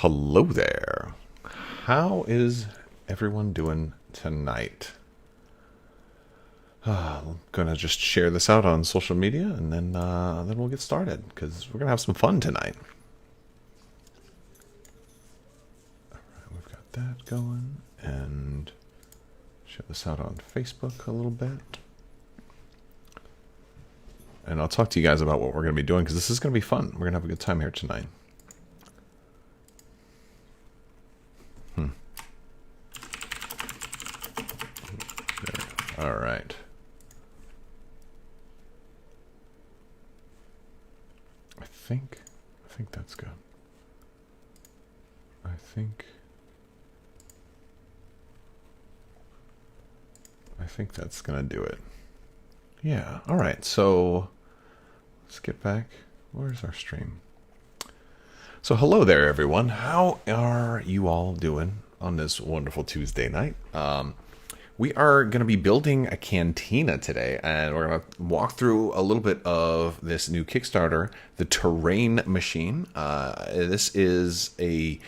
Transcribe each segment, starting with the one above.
Hello there. How is everyone doing tonight? I'm gonna just share this out on social media, and then we'll get started because we're gonna have some fun tonight. All right, we've got that going, and share this out on Facebook a little bit, and I'll talk to you guys about what we're gonna be doing because this is gonna be fun. We're gonna have a good time here tonight. All right. I think that's good. I think that's gonna do it. Yeah. All right. So let's get back. Where's our stream? So hello there, everyone. How are you all doing on this wonderful Tuesday night? We are going to be building a cantina today, and we're going to walk through a little bit of this new Kickstarter, the Terrain Machine. This is a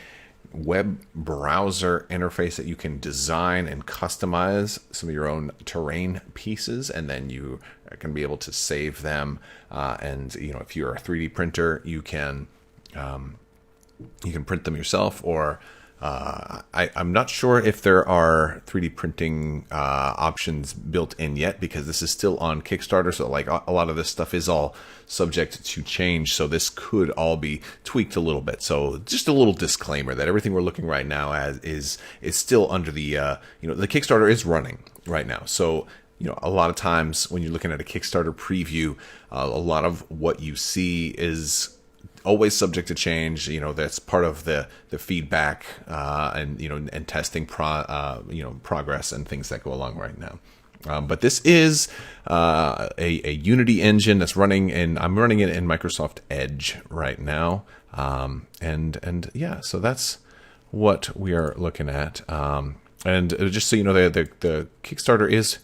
web browser interface that you can design and customize some of your own terrain pieces, and then you can be able to save them. And if you're a 3D printer, you can print them yourself, or I'm not sure if there are 3D printing options built in yet, because this is still on Kickstarter. So like a lot of this stuff is all subject to change. So this could all be tweaked a little bit. So just a little disclaimer that everything we're looking right now as is still under the the Kickstarter is running right now. So a lot of times when you're looking at a Kickstarter preview, a lot of what you see is always subject to change. That's part of the feedback and testing progress and things that go along right now. But this is a Unity engine that's running, and I'm running it in Microsoft Edge right now. And yeah, so that's what we are looking at. And just so you know, the Kickstarter is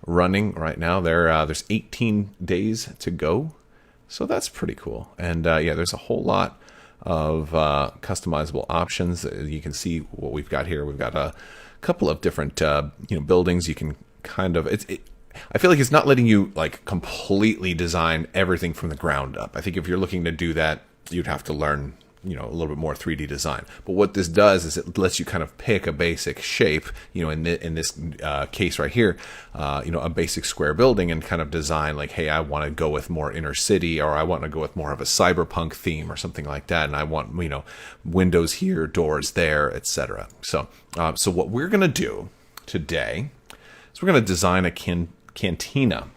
running right now. There's 18 days to go. So that's pretty cool. And yeah, there's a whole lot of customizable options. You can see what we've got here. We've got a couple of different buildings. You can I feel like it's not letting you like completely design everything from the ground up. I think if you're looking to do that, you'd have to learn a little bit more 3D design. But what this does is it lets you kind of pick a basic shape, in this case right here, a basic square building, and kind of design like, hey, I want to go with more inner city, or I want to go with more of a cyberpunk theme or something like that. And I want, windows here, doors there, etc. So what we're going to do today is we're going to design a cantina,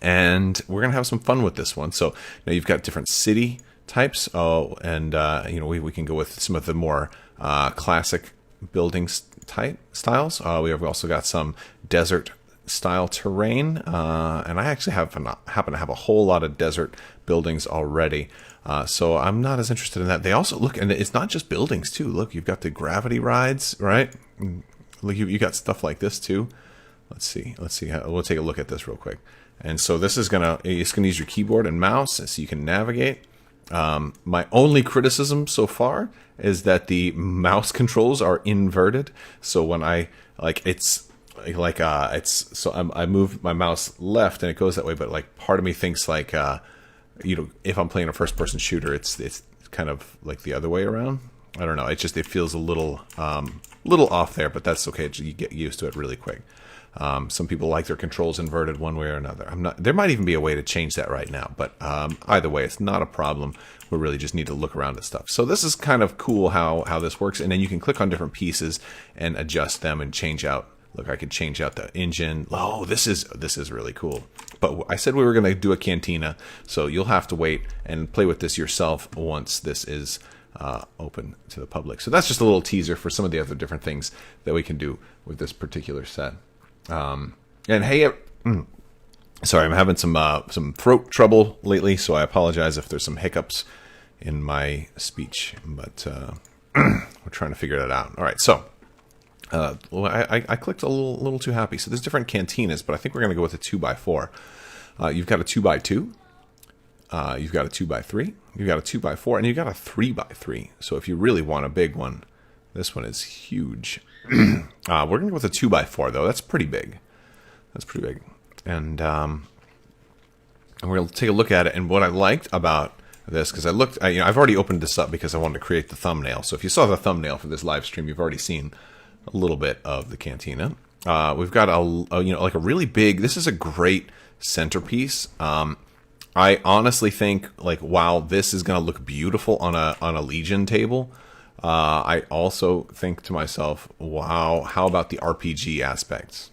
and we're going to have some fun with this one. So now you've got different city types. And we can go with some of the more classic building styles. We have also got some desert style terrain, and I actually happen to have a whole lot of desert buildings already. So I'm not as interested in that. They also look, and it's not just buildings too. Look, you've got the gravity rides, right? Look, you got stuff like this too. Let's see. We'll take a look at this real quick. And so this is gonna use your keyboard and mouse so you can navigate. My only criticism so far is that the mouse controls are inverted. So when I I move my mouse left and it goes that way, but like part of me thinks like if I'm playing a first person shooter, it's kind of like the other way around. I don't know. It feels a little off there, but that's okay. You get used to it really quick. Some people like their controls inverted one way or another. There might even be a way to change that right now, but either way, it's not a problem. We really just need to look around at stuff. So this is kind of cool how this works, and then you can click on different pieces and adjust them and change out. Look, I could change out the engine. Oh, this is really cool. But I said we were going to do a cantina, so you'll have to wait and play with this yourself once this is open to the public. So that's just a little teaser for some of the other different things that we can do with this particular set. And hey, sorry, I'm having some throat trouble lately, so I apologize if there's some hiccups in my speech, but we're trying to figure that out. All right, so I clicked a little too happy. So there's different cantinas, but I think we're going to go with a 2x4. You've got a 2x2. You've got a 2x3. You got a 2x4 and you got a 3x3. So if you really want a big one, this one is huge. We're gonna go with a 2x4 though. That's pretty big. That's pretty big. And we're gonna take a look at it. And what I liked about this, because I've already opened this up because I wanted to create the thumbnail. So if you saw the thumbnail for this live stream, you've already seen a little bit of the cantina. We've got like a really big. This is a great centerpiece. I honestly think, like, wow, this is going to look beautiful on a Legion table. I also think to myself, wow, how about the RPG aspects,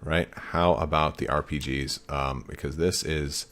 right? How about the RPGs? Because this is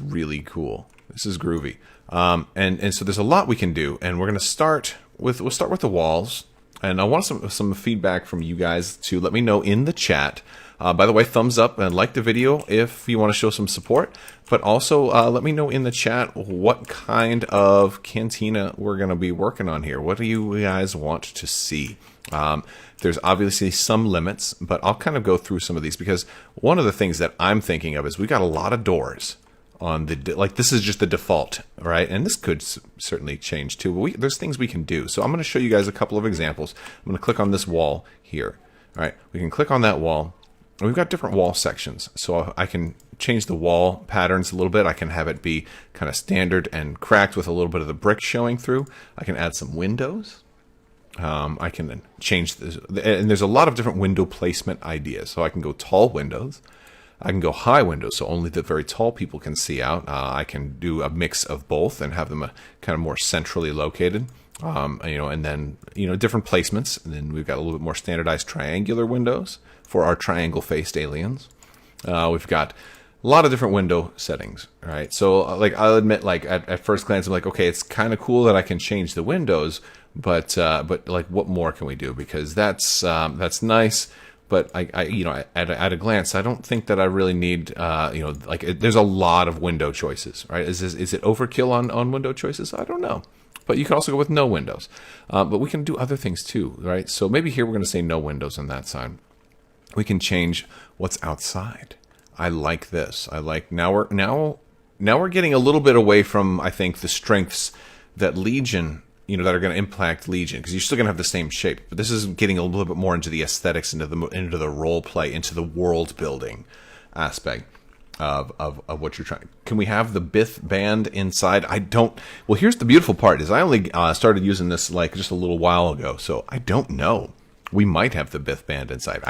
really cool. This is groovy. And so there's a lot we can do, and we'll start with the walls. And I want some feedback from you guys to let me know in the chat. By the way, thumbs up and like the video if you want to show some support. But also let me know in the chat what kind of cantina we're going to be working on here. What do you guys want to see? There's obviously some limits, but I'll kind of go through some of these because one of the things that I'm thinking of is we got a lot of doors on this is just the default, right? And this could certainly change too. But there's things we can do. So I'm going to show you guys a couple of examples. I'm going to click on this wall here. All right, we can click on that wall. And we've got different wall sections. So I can change the wall patterns a little bit. I can have it be kind of standard and cracked with a little bit of the brick showing through. I can add some windows. I can change this. And there's a lot of different window placement ideas. So I can go tall windows. I can go high windows, so only the very tall people can see out. I can do a mix of both and have them kind of more centrally located. And then different placements. And then we've got a little bit more standardized triangular windows for our triangle-faced aliens. We've got a lot of different window settings, right? So, I'll admit, at first glance, I'm like, okay, it's kind of cool that I can change the windows, but what more can we do? Because that's nice. But at a glance, I don't think that I really need, there's a lot of window choices, right? Is it overkill on window choices? I don't know. But you can also go with no windows. But we can do other things too, right? So maybe here we're going to say no windows on that side. We can change what's outside. I like this. I like now we're getting a little bit away from, I think, the strengths that Legion, that are going to impact Legion, because you're still going to have the same shape. But this is getting a little bit more into the aesthetics, into the role play, into the world building aspect of what you're trying. Can we have the Bith band inside? I don't. Well, here's the beautiful part: is I only started using this just a little while ago, so I don't know. We might have the Bith band inside.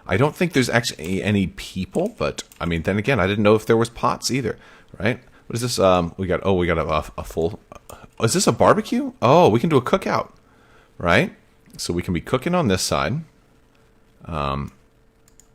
I don't think there's actually any people, but I mean, then again, I didn't know if there was pots either, right? What is this? We got a full. Is this a barbecue? Oh, we can do a cookout, right? So we can be cooking on this side.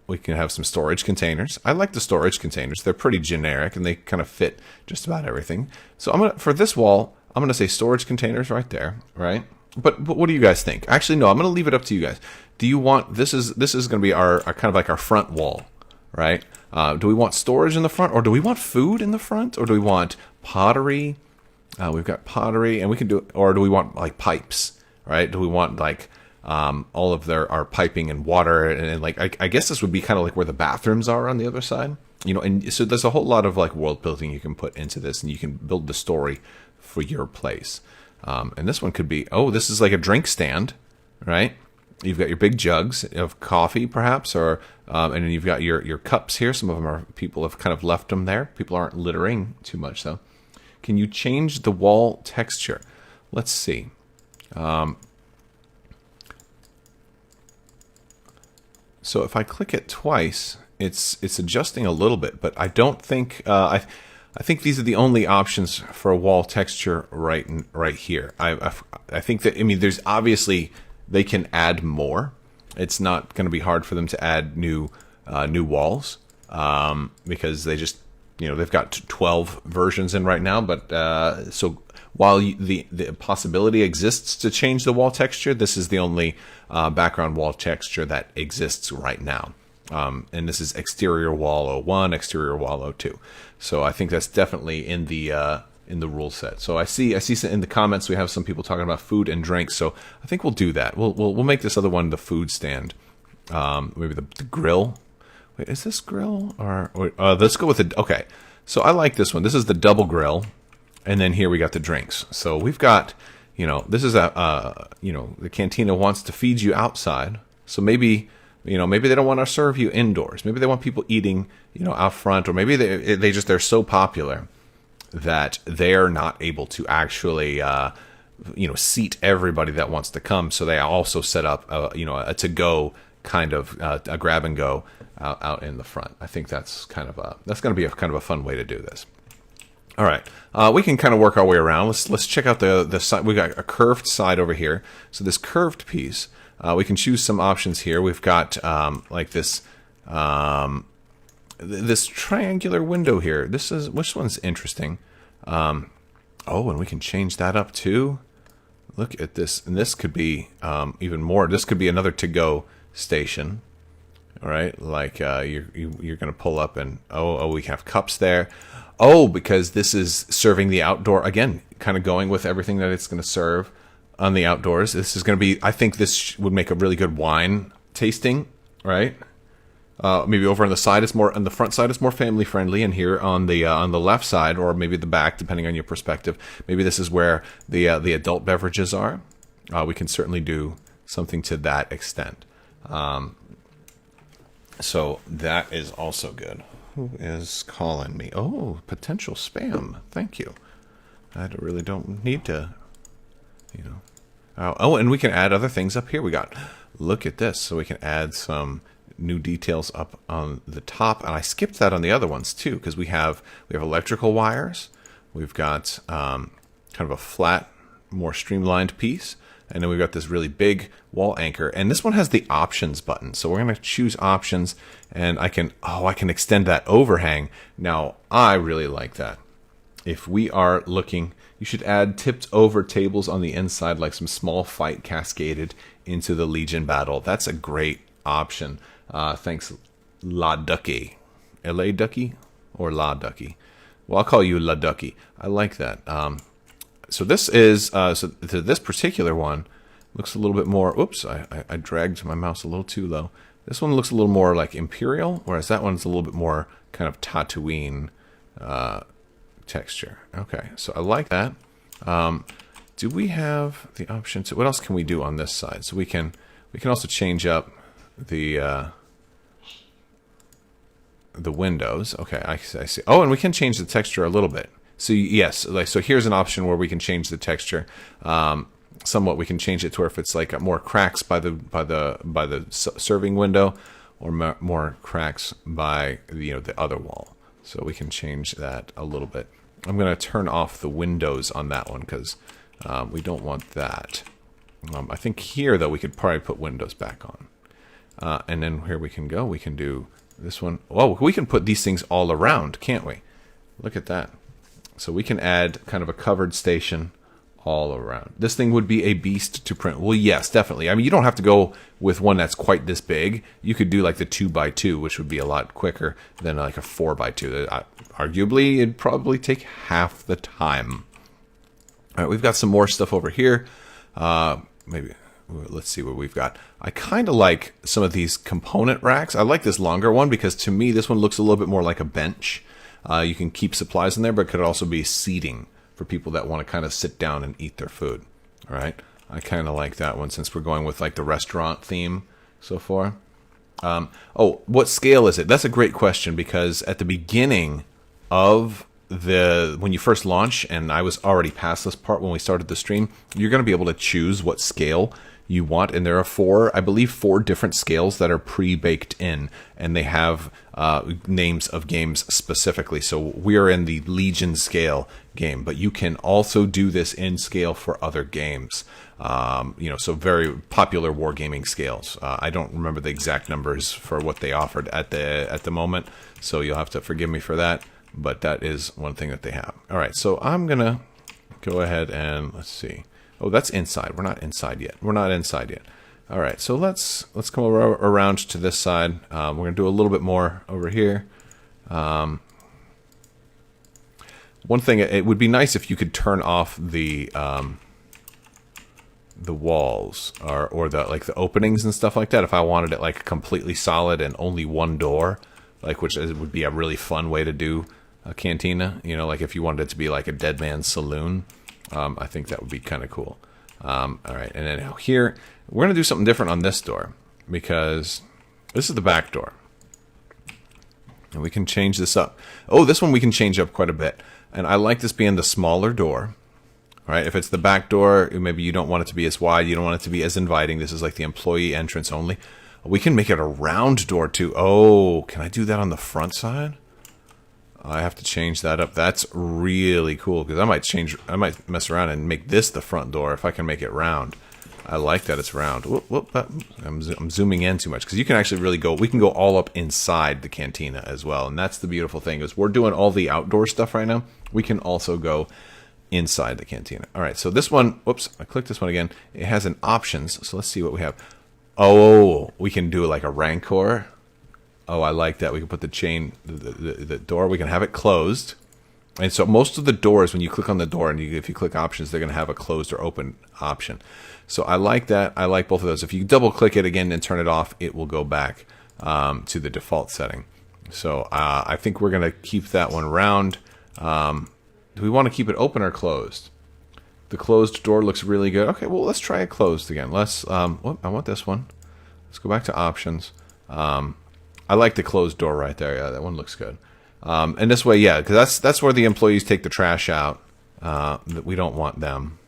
We can have some storage containers. I like the storage containers. They're pretty generic and they kind of fit just about everything. So for this wall, I'm gonna say storage containers right there, right? But what do you guys think? Actually, no, I'm gonna leave it up to you guys. Do you want this is gonna be our kind of like our front wall, right? Do we want storage in the front, or do we want food in the front, or do we want pottery? We've got pottery, and we can do, or do we want pipes, right? Do we want all of our piping and water, and I guess this would be kind of like where the bathrooms are on the other side, and so there's a whole lot of world building you can put into this, and you can build the story for your place. And this one could be, this is like a drink stand, right? You've got your big jugs of coffee, perhaps, or and then you've got your cups here. Some of them people have kind of left them there. People aren't littering too much, though. Can you change the wall texture? Let's see. So if I click it twice, it's adjusting a little bit, but I don't think I think these are the only options for a wall texture right here. I think that, there's obviously they can add more. It's not going to be hard for them to add new walls because they just they've got 12 versions in right now. But so while the possibility exists to change the wall texture, this is the only background wall texture that exists right now. And this is exterior wall 01, exterior wall 02. So I think that's definitely in the rule set. So I see in the comments we have some people talking about food and drinks. So I think we'll do that. We'll make this other one the food stand. Maybe the grill. Wait, is this grill or let's go with the okay. So I like this one. This is the double grill. And then here we got the drinks. So we've got, this is the cantina wants to feed you outside. So maybe, maybe they don't want to serve you indoors. Maybe they want people eating, out front, or maybe they're so popular that they're not able to actually, seat everybody that wants to come. So they also set up, a to-go kind of a grab and go out in the front. I think that's going to be a kind of a fun way to do this. All right, we can kind of work our way around. Let's check out the side. We got a curved side over here. So this curved piece, we can choose some options here. We've got like this this triangular window here. Which one's interesting? And we can change that up too. Look at this, and this could be even more. This could be another to-go station. All right, like you're going to pull up and we have cups there. Because this is serving the outdoor, again, kind of going with everything that it's going to serve on the outdoors. This is going to be, I think this would make a really good wine tasting, right? Maybe over on the side, on the front side, it's more family friendly, and here on the left side, or maybe the back, depending on your perspective, maybe this is where the adult beverages are. We can certainly do something to that extent. So that is also good. Who is calling me? Oh, potential spam. Thank you. I really don't need to, and we can add other things up here. Look at this. So we can add some new details up on the top. And I skipped that on the other ones too, because we have electrical wires. We've got kind of a flat, more streamlined piece. And then we've got this really big wall anchor. And this one has the options button. So we're going to choose options, and I can extend that overhang. Now, I really like that. If we are looking, you should add tipped over tables on the inside, like some small fight cascaded into the Legion battle. That's a great option. Thanks, La Ducky. L.A. Ducky or La Ducky? Well, I'll call you La Ducky. I like that. So this is, this particular one looks a little bit more, oops, I dragged my mouse a little too low. This one looks a little more like Imperial, whereas that one's a little bit more kind of Tatooine texture. Okay, so I like that. Do we have the option to, what else can we do on this side? So we can also change up the windows. Okay, I see. Oh, and we can change the texture a little bit. So yes, so here's an option where we can change the texture. Somewhat, we can change it to where if it's like more cracks by the serving window, or more cracks by the other wall. So we can change that a little bit. I'm going to turn off the windows on that one because we don't want that. I think here though we could probably put windows back on, and then here we can go. We can do this one. Oh, we can put these things all around, can't we? Look at that. So we can add kind of a covered station all around. This thing would be a beast to print. Well, yes, definitely. I mean, you don't have to go with one that's quite this big. You could do like the 2x2, which would be a lot quicker than like a 4x2. Arguably, it'd probably take half the time. All right, we've got some more stuff over here. Maybe, let's see what we've got. I kind of like some of these component racks. I like this longer one because to me, this one looks a little bit more like a bench. You can keep supplies in there, but it could also be seating for people that want to kind of sit down and eat their food. All right, I kind of like that one since we're going with like the restaurant theme so far. What scale is it? That's a great question because at the beginning of when you first launch, and I was already past this part when we started the stream, you're going to be able to choose what scale you want, and there are I believe four different scales that are pre-baked in, and they have names of games specifically. So we are in the Legion scale game, but you can also do this in scale for other games. So very popular wargaming scales. I don't remember the exact numbers for what they offered at the moment, so you'll have to forgive me for that. But that is one thing that they have. All right, so I'm gonna go ahead and let's see. Oh, that's inside. We're not inside yet. All right, so let's come around to this side. We're gonna do a little bit more over here. One thing, it would be nice if you could turn off the walls or the openings and stuff like that. If I wanted it like completely solid and only one door, which would be a really fun way to do a cantina. You know, like if you wanted it to be like a dead man's saloon, I think that would be kind of cool. All right, and then now here we're gonna do something different on this door because this is the back door, and we can change this up. Oh, this one we can change up quite a bit, and I like this being the smaller door. Right, if it's the back door, maybe you don't want it to be as wide, you don't want it to be as inviting. This is like the employee entrance only. We can make it a round door too. Oh, can I do that on the front side? I have to change that up. That's really cool because I might mess around and make this the front door if I can make it round. I like that it's round. I'm zooming in too much because you can actually really go. We can go all up inside the cantina as well, and that's the beautiful thing is we're doing all the outdoor stuff right now. We can also go inside the cantina. All right, so this one, whoops, I clicked this one again. It has an options, so let's see what we have. Oh, we can do like a rancor. Oh, I like that. We can put the chain, the door, we can have it closed. And so most of the doors, when you click on the door and if you click options, they're going to have a closed or open option. So I like that. I like both of those. If you double click it again and turn it off, it will go back to the default setting. So I think we're going to keep that one round. Do we want to keep it open or closed? The closed door looks really good. Okay, well, let's try it closed again. Let's, I want this one. Let's go back to options. I like the closed door right there. Yeah, that one looks good. And this way, yeah, because that's where the employees take the trash out. That we don't want them,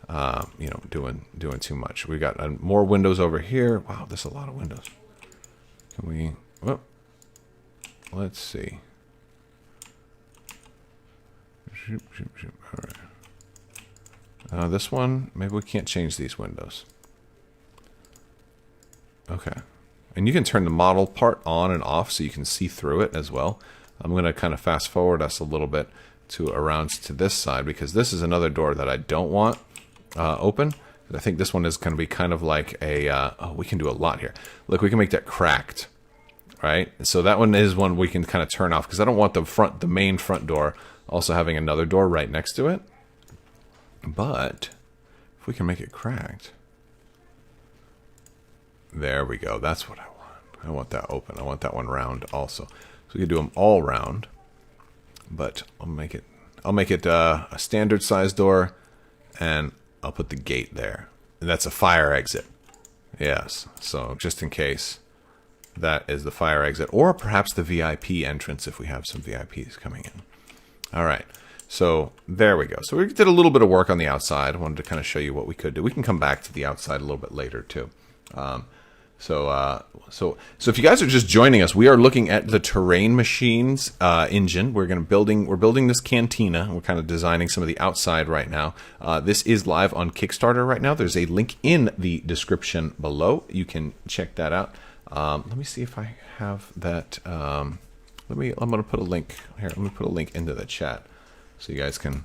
you know, doing too much. We got more windows over here. Wow, there's a lot of windows. Can we? Oh, let's see. All right. This one, maybe we can't change these windows. Okay. And you can turn the model part on and off so you can see through it as well. I'm going to kind of fast forward us a little bit to around to this side because this is another door that I don't want open. I think this one is going to be kind of like a, oh, we can do a lot here. Look, we can make that cracked, right? So that one is one we can kind of turn off because I don't want the main front door also having another door right next to it. But if we can make it cracked, there we go. That's what I want. I want that open. I want that one round also. So we can do them all round, but I'll make it a standard size door, and I'll put the gate there. And that's a fire exit. Yes. So just in case, that is the fire exit, or perhaps the VIP entrance if we have some VIPs coming in. All right, so there we go. So we did a little bit of work on the outside. I wanted to kind of show you what we could do. We can come back to the outside a little bit later too. So if you guys are just joining us, we are looking at the Terrain Machines engine. We're building this cantina. We're kind of designing some of the outside right now. This is live on Kickstarter right now. There's a link in the description below. You can check that out. Let me see if I have that. I'm going to put a link here. Let me put a link into the chat so you guys can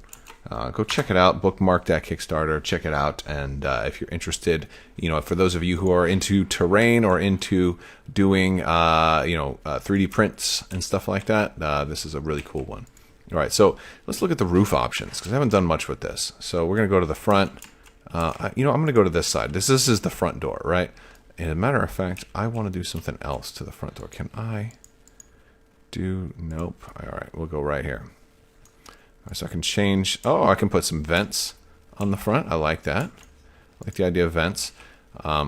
go check it out. Bookmark that Kickstarter. Check it out. And if you're interested, you know, for those of you who are into terrain or into doing, 3D prints and stuff like that, this is a really cool one. All right, so let's look at the roof options because I haven't done much with this. So we're going to go to the front. I'm going to go to this side. This is the front door, right? And as a matter of fact, I want to do something else to the front door. Can I do? Nope. All right, we'll go right here. So I can change. Oh, I can put some vents on the front. I like that. I like the idea of vents.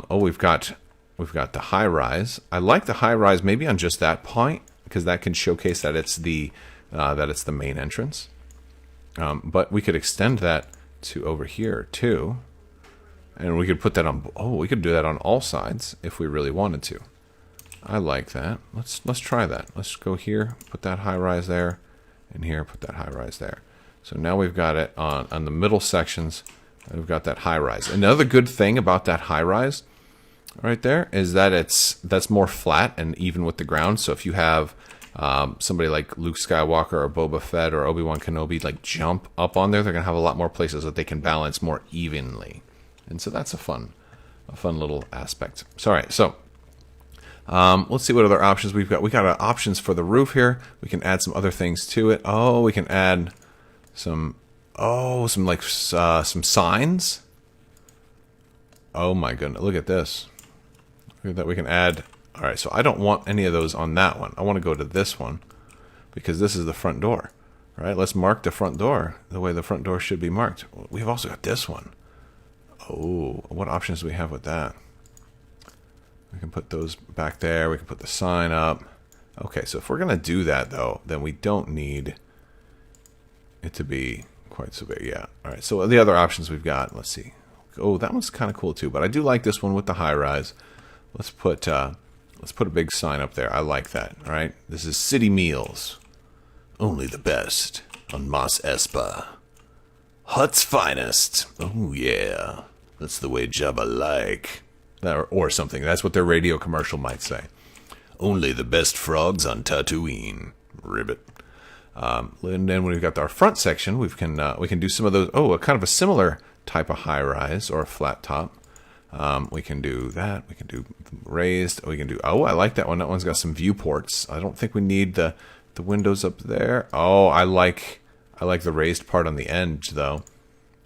We've got the high rise. I like the high rise maybe on just that point because that can showcase that it's the main entrance. But we could extend that to over here too, and we could put that on. Oh, we could do that on all sides if we really wanted to. I like that. Let's try that. Let's go here. Put that high rise there. And here, put that high rise there. So now we've got it on the middle sections. We've got that high rise. Another good thing about that high rise right there is that that's more flat and even with the ground. So if you have somebody like Luke Skywalker or Boba Fett or Obi-Wan Kenobi like jump up on there, they're gonna have a lot more places that they can balance more evenly. And so that's a fun little aspect. So, all right, so let's see what other options we've got. We got options for the roof here. We can add some other things to it. Oh, we can add some signs. Oh my goodness, look at this. Look at that, we can add. All right, so I don't want any of those on that one. I want to go to this one. because this is the front door, right? Let's mark the front door the way the front door should be marked. We've also got this one. Oh, what options do we have with that? We can put those back there. We can put the sign up. Okay, so if we're going to do that, though, then we don't need it to be quite so big. Yeah. All right, so the other options we've got, let's see. Oh, that one's kind of cool, too. But I do like this one with the high-rise. Let's put a big sign up there. I like that. All right, this is City Meals. Only the best on Mos Espa. Hut's finest. Oh, yeah. That's the way Jabba like. Or something. That's what their radio commercial might say. Only the best frogs on Tatooine. Ribbit. And then when we've got our front section, we can do some of those. Oh, a kind of a similar type of high rise or a flat top. We can do that. We can do raised. We can do. Oh, I like that one. That one's got some viewports. I don't think we need the windows up there. Oh, I like the raised part on the edge though.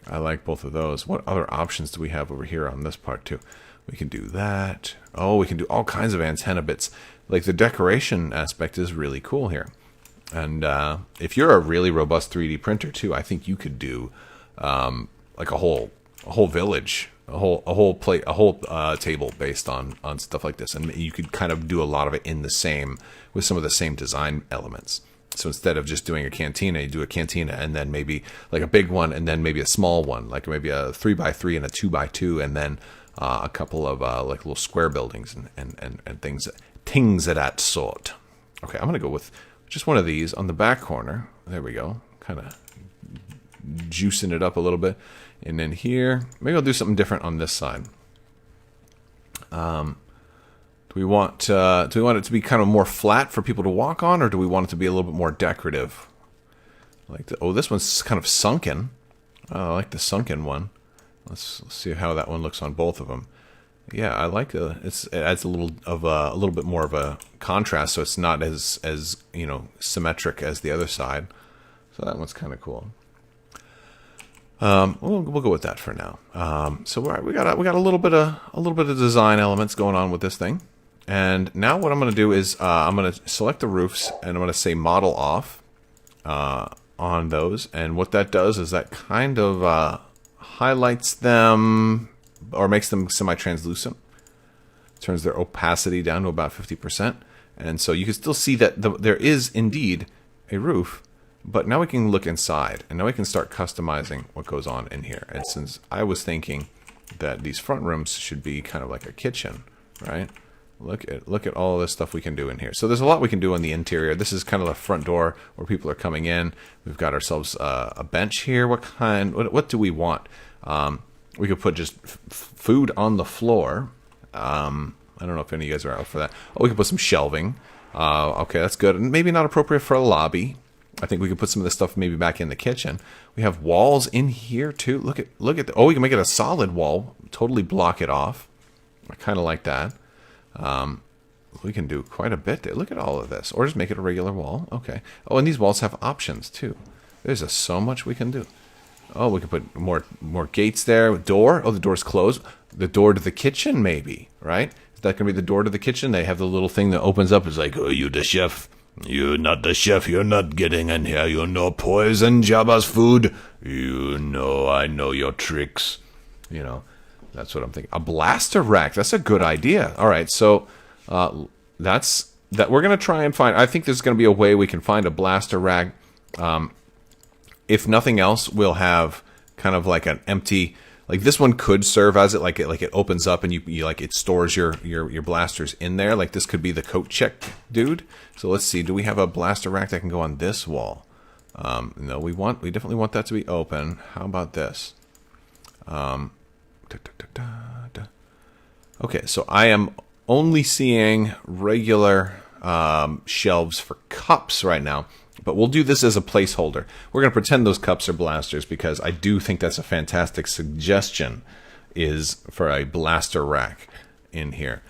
I like both of those. What other options do we have over here on this part too? We can do that. Oh, we can do all kinds of antenna bits. Like the decoration aspect is really cool here. And if you're a really robust 3D printer too, I think you could do like a whole village, a whole table based on stuff like this, and you could kind of do a lot of it in the same with some of the same design elements. So instead of just doing a cantina, you do a cantina and then maybe like a big one and then maybe a small one, like maybe a 3x3 and a 2x2, and then a couple of like little square buildings and things of that sort. Okay, I'm gonna go with just one of these on the back corner. There we go. Kind of juicing it up a little bit. And then here, maybe I'll do something different on this side. Do we want it to be kind of more flat for people to walk on, or do we want it to be a little bit more decorative? Oh, this one's kind of sunken. Oh, I like the sunken one. Let's see how that one looks on both of them. Yeah, I like it adds a little bit more of a contrast, so it's not as symmetric as the other side. So that one's kind of cool. We'll go with that for now. So we got a little bit of design elements going on with this thing. And now what I'm going to do is I'm going to select the roofs and I'm going to say model off on those. And what that does is that kind of highlights them or makes them semi-translucent. Turns their opacity down to about 50%. And so you can still see that there is indeed a roof, but now we can look inside and now we can start customizing what goes on in here. And since I was thinking that these front rooms should be kind of like a kitchen, right? Look at all this stuff we can do in here. So there's a lot we can do on the interior. This is kind of the front door where people are coming in. We've got ourselves a bench here. What do we want? We could put just food on the floor. I don't know if any of you guys are out for that. Oh, we could put some shelving. Okay, that's good. Maybe not appropriate for a lobby. I think we could put some of this stuff maybe back in the kitchen. We have walls in here too. Look at we can make it a solid wall. Totally block it off. I kind of like that. We can do quite a bit there. Look at all of this. Or just make it a regular wall. Okay. Oh, and these walls have options too. There's so much we can do. Oh, we can put more gates there. Door. Oh, the door's closed. The door to the kitchen, maybe, right? Is that going to be the door to the kitchen? They have the little thing that opens up. It's like, oh, you the chef. You're not the chef. You're not getting in here. You know poison Jabba's food. You know, I know your tricks. You know, that's what I'm thinking. A blaster rack. That's a good idea. All right, so that's that. We're going to try and find. I think there's going to be a way we can find a blaster rack. If nothing else, we'll have kind of like an empty. Like this one could serve as it, like it opens up and you like it stores your blasters in there. Like this could be the coat check dude. So let's see. Do we have a blaster rack that can go on this wall? No, we definitely want that to be open. How about this? Okay, so I am only seeing regular shelves for cups right now. But we'll do this as a placeholder. We're going to pretend those cups are blasters because I do think that's a fantastic suggestion is for a blaster rack in here.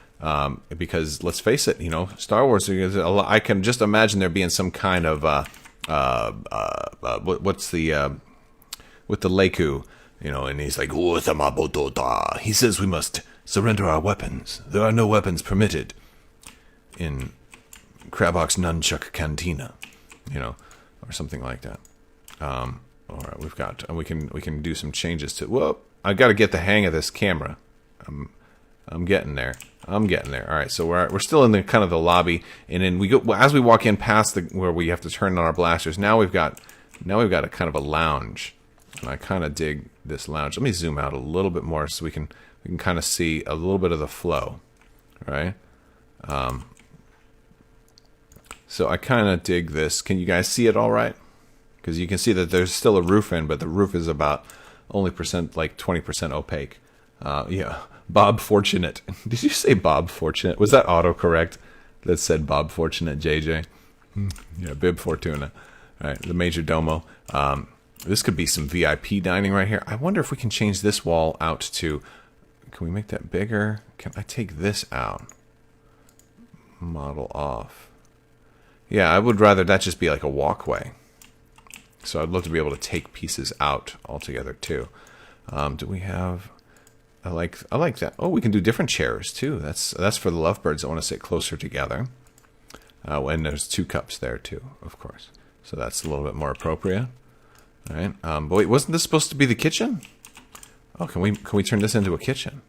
Because let's face it, you know, Star Wars, I can just imagine there being some kind of, what's the, with the Leku, you know, and he's like, he says we must surrender our weapons. There are no weapons permitted in Crabbok's Nunchuck Cantina. you know, or something like that. All right, we've got, we can do some changes to. Whoa, I got to get the hang of this camera. I'm getting there. I'm getting there. All right, so we're still in the kind of the lobby, and then we go as we walk in past the where we have to turn on our blasters. Now we've got a kind of a lounge, and I kind of dig this lounge. Let me zoom out a little bit more so we can kind of see a little bit of the flow, right? So I kind of dig this. Can you guys see it all right? Because you can see that there's still a roof in, but the roof is about only like 20% opaque. Yeah, Bob Fortunate. Did you say Bob Fortunate? Was that autocorrect that said Bob Fortunate, JJ? Yeah, Bib Fortuna. All right, the Major Domo. This could be some VIP dining right here. I wonder if we can change this wall out to... Can we make that bigger? Can I take this out? Model off. Yeah, I would rather that just be like a walkway. So I'd love to be able to take pieces out altogether too. Do we have... I like that. Oh, we can do different chairs too. That's for the lovebirds that want to sit closer together. And there's 2 cups there too, of course. So that's a little bit more appropriate. All right. But wait, wasn't this supposed to be the kitchen? Oh, can we turn this into a kitchen?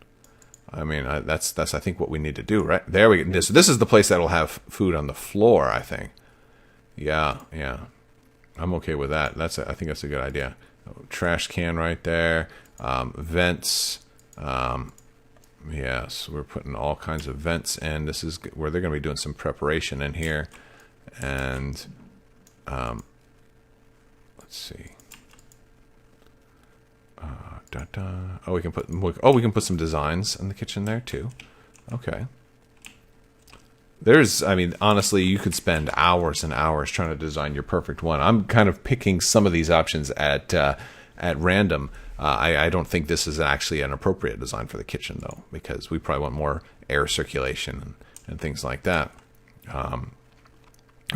I mean, that's I think what we need to do, right? There we go. This is the place that'll have food on the floor, I think. Yeah. I'm okay with that. I think that's a good idea. Trash can right there. Vents. Yes, we're putting all kinds of vents in. This is where they're going to be doing some preparation in here. And let's see. Oh, we can put some designs in the kitchen there too. Okay. I mean, honestly, you could spend hours and hours trying to design your perfect one. I'm kind of picking some of these options at random. I don't think this is actually an appropriate design for the kitchen, though, because we probably want more air circulation and things like that.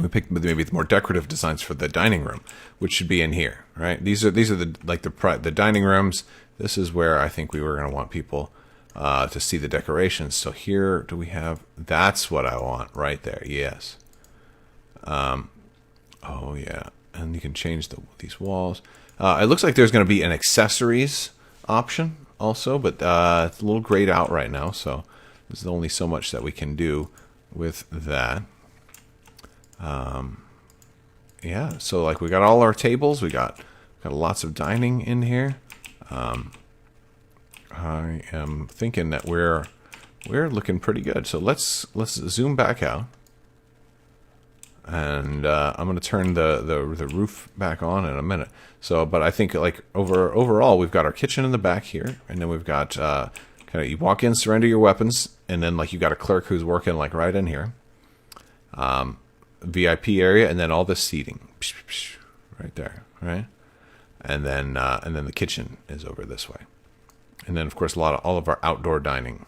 We picked maybe the more decorative designs for the dining room, which should be in here, right? These are the dining rooms. This is where I think we were going to want people to see the decorations. So here, do we have? That's what I want right there. Yes. Oh yeah, and you can change these walls. It looks like there's going to be an accessories option also, but it's a little grayed out right now, so there's only so much that we can do with that. Yeah, so like we got all our tables, we got lots of dining in here. I am thinking that we're looking pretty good. So let's zoom back out. And I'm going to turn the roof back on in a minute. So, but I think like overall, we've got our kitchen in the back here, and then we've got kind of you walk in, surrender your weapons, and then like you got a clerk who's working like right in here, VIP area, and then all this seating right there, right, and then the kitchen is over this way, and then of course all of our outdoor dining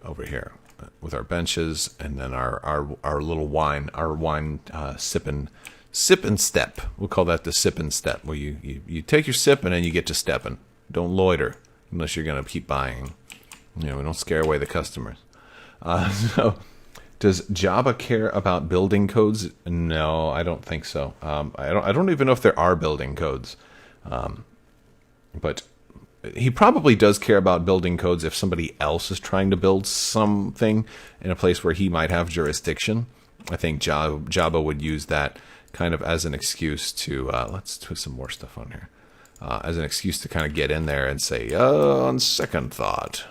over here, with our benches, and then our little wine sip and step. We'll call that the sip and step, where you take your sip and then you get to stepping. Don't loiter unless you're going to keep buying. We don't scare away the customers. So, does Java care about building codes? No, I don't think so. I don't even know if there are building codes, but he probably does care about building codes if somebody else is trying to build something in a place where he might have jurisdiction. I think Java would use that kind of as an excuse to, let's put some more stuff on here, as an excuse to kind of get in there and say, on second thought,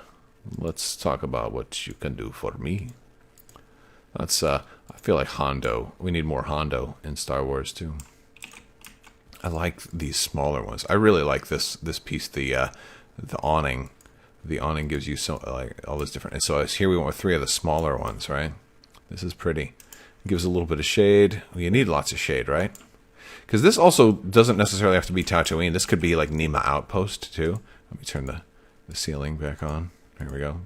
let's talk about what you can do for me. That's, I feel like Hondo. We need more Hondo in Star Wars too. I like these smaller ones. I really like this piece, the awning. The awning gives you all this different. And so here we went with 3 of the smaller ones, right? This is pretty. It gives a little bit of shade. Well, you need lots of shade, right? Because this also doesn't necessarily have to be Tatooine. This could be like Nima Outpost too. Let me turn the ceiling back on. There we go.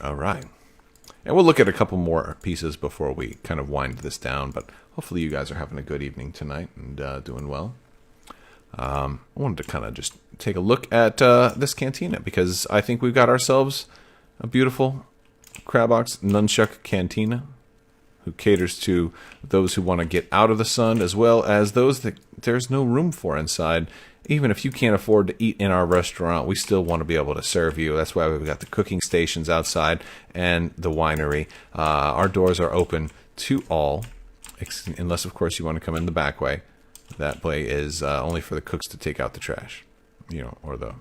All right. And we'll look at a couple more pieces before we kind of wind this down, but hopefully you guys are having a good evening tonight and doing well. I wanted to kind of just take a look at this cantina, because I think we've got ourselves a beautiful Crabbok's Nunchuck Cantina, who caters to those who want to get out of the sun, as well as those that there's no room for inside. Even if you can't afford to eat in our restaurant, we still want to be able to serve you. That's why we've got the cooking stations outside and the winery. Our doors are open to all, unless, of course, you want to come in the back way. That way is only for the cooks to take out the trash, you know, or the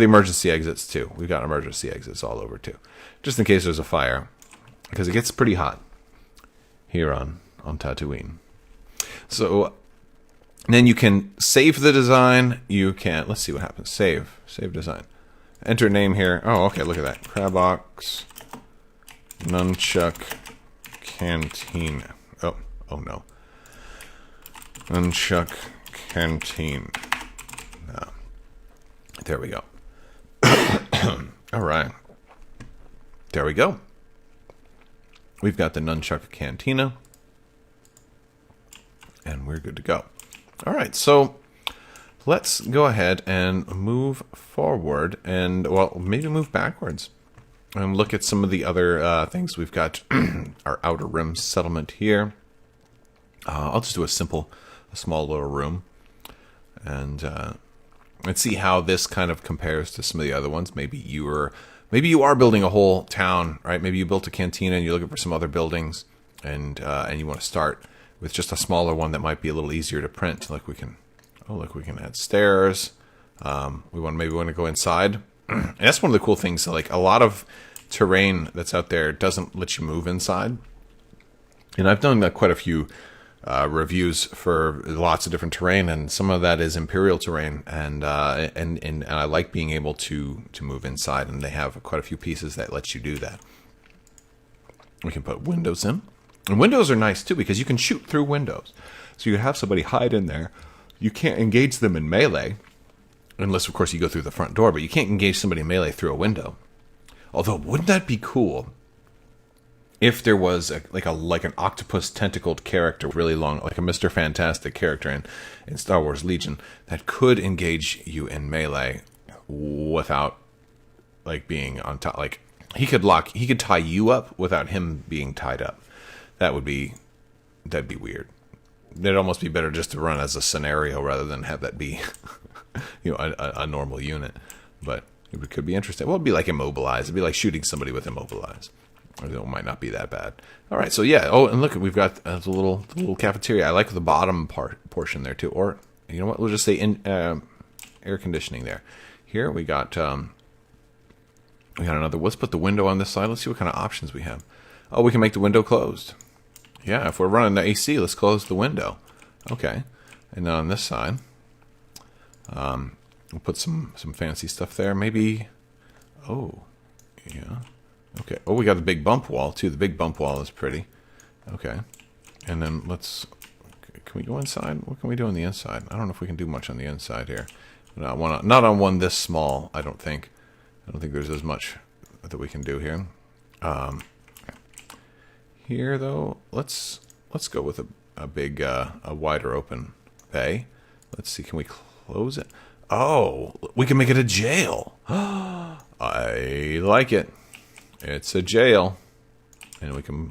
emergency exits, too. We've got emergency exits all over, too, just in case there's a fire, because it gets pretty hot here on Tatooine. So then you can save the design. You can, let's see what happens. Save design. Enter name here. Oh, okay, look at that. Crabbok's Nunchuck Cantina. Oh no. Nunchuck Canteen. No. There we go. All right. There we go. We've got the Nunchuck Cantina. And we're good to go. All right, so let's go ahead and move forward and, well, maybe move backwards and look at some of the other things. We've got our Outer Rim settlement here. I'll just do a small little room, and let's see how this kind of compares to some of the other ones. Maybe you are building a whole town, right? Maybe you built a cantina and you're looking for some other buildings, and you want to start with just a smaller one that might be a little easier to print. Look, we can add stairs. We want to go inside. And that's one of the cool things. So, like, a lot of terrain that's out there doesn't let you move inside. And I've done quite a few reviews for lots of different terrain, and some of that is Imperial terrain, and I like being able to move inside, and they have quite a few pieces that let you do that. We can put windows in. And windows are nice, too, because you can shoot through windows. So you have somebody hide in there. You can't engage them in melee, unless, of course, you go through the front door, but you can't engage somebody in melee through a window. Although, wouldn't that be cool if there was like an octopus tentacled character, really long, like a Mr. Fantastic character in Star Wars Legion, that could engage you in melee without, like, being on top. Like, he could tie you up without him being tied up. That'd be weird. It'd almost be better just to run as a scenario rather than have that be, a normal unit. But it could be interesting. Well, it'd be like immobilized. It'd be like shooting somebody with immobilized. Or it might not be that bad. All right, so yeah. Oh, and look, we've got the little cafeteria. I like the bottom portion there too. Or, you know what? We'll just say air conditioning there. Here we got another. Let's put the window on this side. Let's see what kind of options we have. Oh, we can make the window closed. Yeah, if we're running the AC, let's close the window. Okay. And then on this side, we'll put some fancy stuff there. Maybe, oh, yeah. Okay. Oh, we got the big bump wall, too. The big bump wall is pretty. Okay. And then can we go inside? What can we do on the inside? I don't know if we can do much on the inside here. Not on one this small, I don't think. I don't think there's as much that we can do here. Here, though, let's go with a big, a wider open bay. Let's see, can we close it? Oh, we can make it a jail. I like it. It's a jail. And we can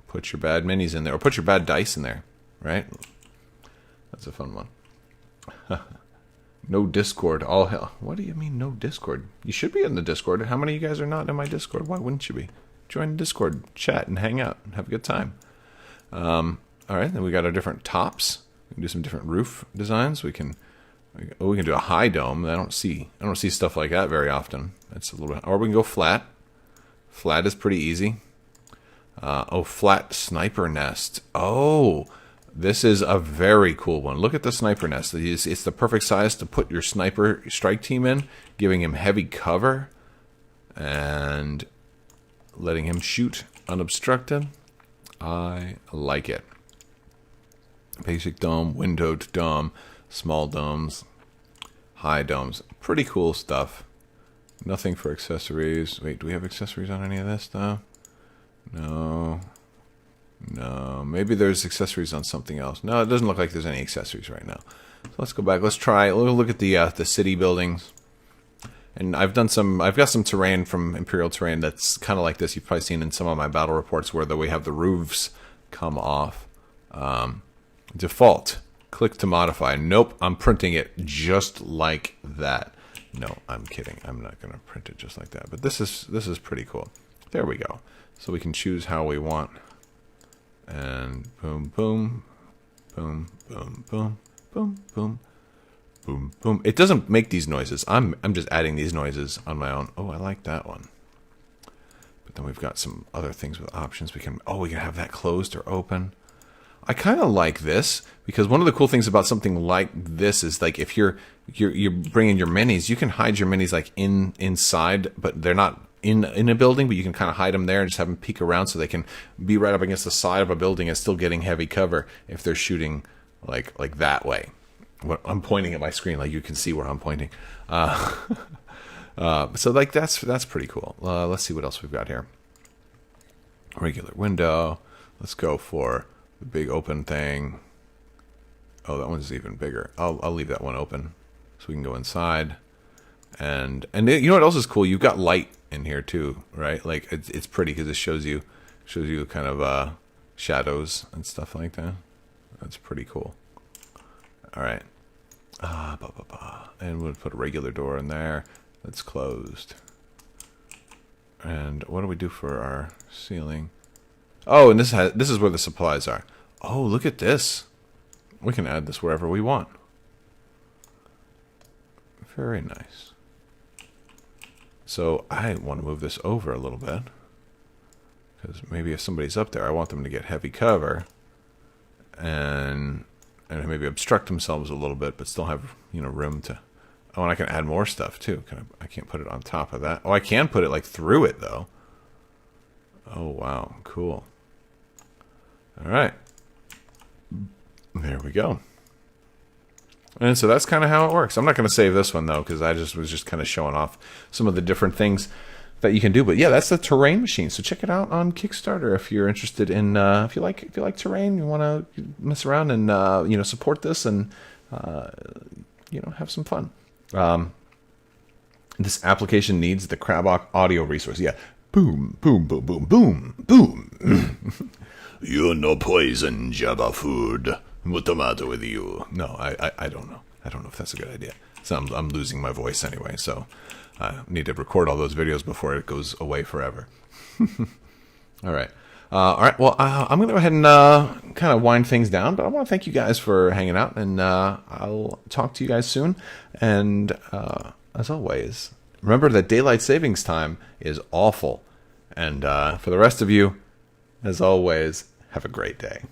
put your bad minis in there, or put your bad dice in there, right? That's a fun one. No Discord, all hell. What do you mean, no Discord? You should be in the Discord. How many of you guys are not in my Discord? Why wouldn't you be? Join the Discord, chat, and hang out, and have a good time. All right, then we got our different tops. We can do some different roof designs. We can do a high dome. I don't see stuff like that very often. That's a little bit, or we can go flat. Flat is pretty easy. Flat sniper nest. Oh, this is a very cool one. Look at the sniper nest. It's the perfect size to put your sniper strike team in, giving him heavy cover and letting him shoot unobstructed. I like it. Basic dome, windowed dome, small domes, high domes. Pretty cool stuff. Nothing for accessories. Wait, do we have accessories on any of this though? No. Maybe there's accessories on something else. No, it doesn't look like there's any accessories right now. So let's go back. Let's look at the city buildings. And I've got some terrain from Imperial Terrain that's kind of like this. You've probably seen in some of my battle reports where we have the roofs come off. Default. Click to modify. Nope, I'm printing it just like that. No, I'm kidding. I'm not going to print it just like that. But this is pretty cool. There we go. So we can choose how we want. And boom, boom, boom, boom, boom, boom, boom, boom, boom. It doesn't make these noises. I'm just adding these noises on my own. Oh, I like that one. But then we've got some other things with options. We can have that closed or open. I kind of like this because one of the cool things about something like this is like if you're bringing your minis, you can hide your minis like inside, but they're not in a building, but you can kind of hide them there and just have them peek around so they can be right up against the side of a building and still getting heavy cover if they're shooting like that way. I'm pointing at my screen, like you can see where I'm pointing. So like that's pretty cool. Let's see what else we've got here. Regular window. Let's go for the big open thing. Oh, that one's even bigger. I'll leave that one open so we can go inside. And you know what else is cool? You've got light in here too, right? Like it's pretty because it shows you kind of shadows and stuff like that. That's pretty cool. All right. And we'll put a regular door in there. That's closed. And what do we do for our ceiling? Oh, and this is where the supplies are. Oh, look at this. We can add this wherever we want. Very nice. So I want to move this over a little bit. Because maybe if somebody's up there, I want them to get heavy cover. And maybe obstruct themselves a little bit, but still have, room to... Oh, and I can add more stuff, too. I can't put it on top of that. Oh, I can put it, like, through it, though. Oh, wow. Cool. All right. There we go. And so that's kind of how it works. I'm not going to save this one, though, because I was just kind of showing off some of the different things that you can do. But yeah, that's the terrain machine. So check it out on Kickstarter if you're interested in if you like terrain, you want to mess around and support this and have some fun. This application needs the Crabbok audio resource. Yeah. Boom, boom, boom, boom, boom, boom. You're no poison, Jabba food. What's the matter with you? No, I don't know. I don't know if that's a good idea. So I'm losing my voice anyway, so I need to record all those videos before it goes away forever. All right. Well, I'm going to go ahead and kind of wind things down, but I want to thank you guys for hanging out, and I'll talk to you guys soon. And as always, remember that daylight savings time is awful. And for the rest of you, as always, have a great day.